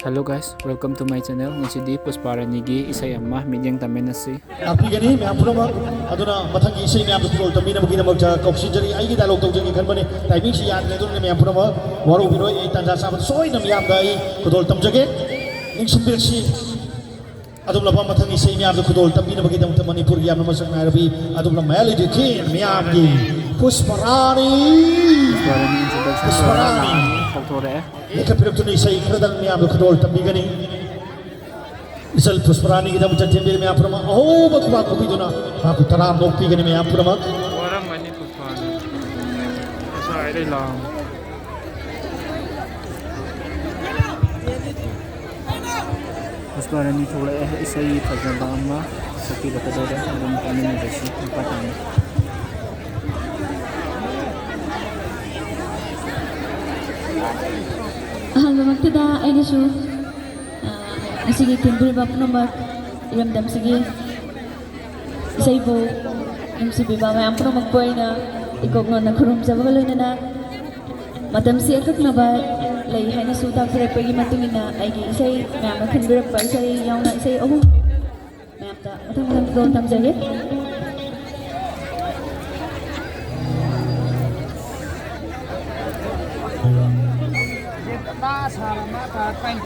Hello guys, welcome to my channel. Ngasi Puspara Nigi isay ama midyang tamen na si. Napigani may ampunamak aduna matangi isay may amputol tamina magina magja kausinjari ay dialog tawjang ikan bani timing si yan nito may ampunamak waro biroy ay tanda sabat soy na miyam dai kudol tamjage ning sumbir si adum laba matangi isay may amdo kudol tamina magina magta Manipur yam masak na arabi adum la melody king miyam di Pusparani Pusparani Kulture. Ika pinagtunay sa ikradang miyam kudol tamigani Isal Pusparani kita macam tembel me apa nama? Oh, bagus bagus itu na. Aku taram bukti kan me apa nama? Orang mani Puspara. Asa ay lang. Puspara ni thole isay phajaba ama sa pinakadora ang kami ni Beshi patang. Magtada ay na siya. Sige, timbul ba po naman iramdam sige. Isa ibo, yung si Biba, may ampro magboy na ikog no nagkurum sa bagalo na matamsi akak na ba layhay na suta sa repagi matungin na ay isay may makandirap pa isay yaw na isay oh may amta matang matang doon tam jahit.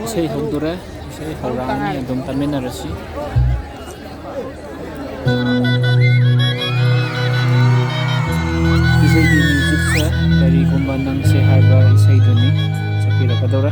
Isay hugdura, isay hawrang ni adum tamen na rasi. Isay di music sa dari kumbanang si Harba isay duni sa pinakadora.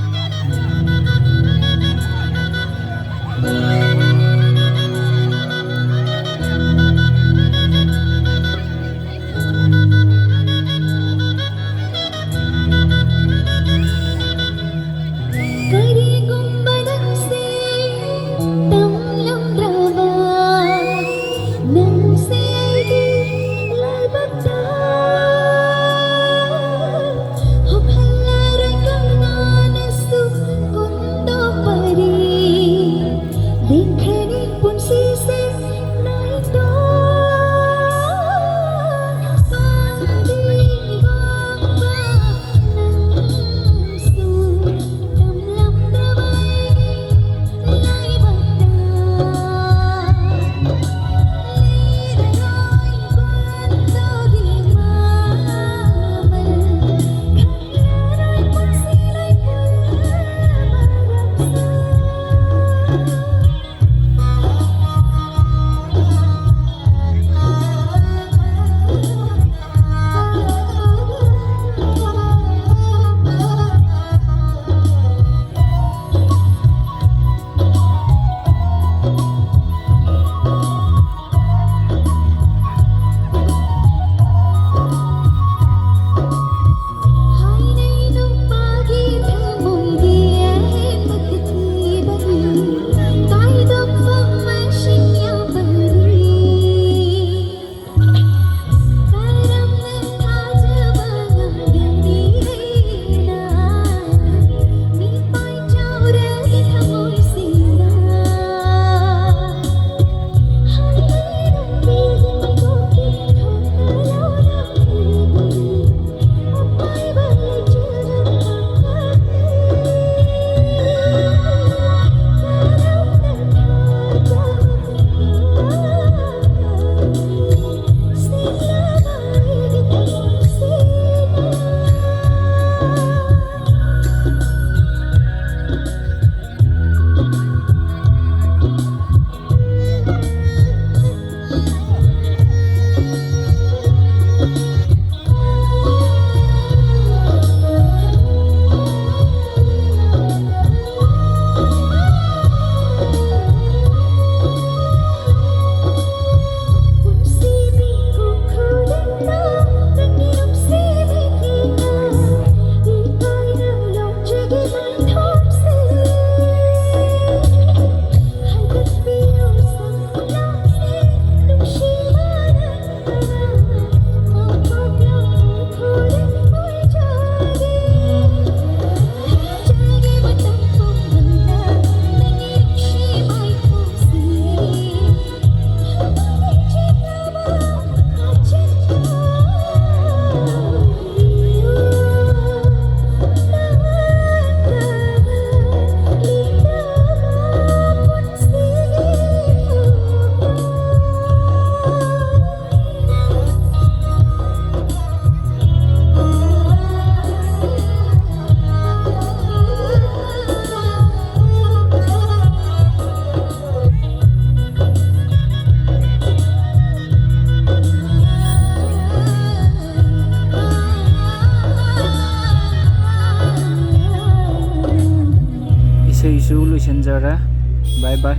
ꯏꯁꯩꯁꯨ ꯂꯣꯏꯁꯤꯟꯖꯔꯦ by by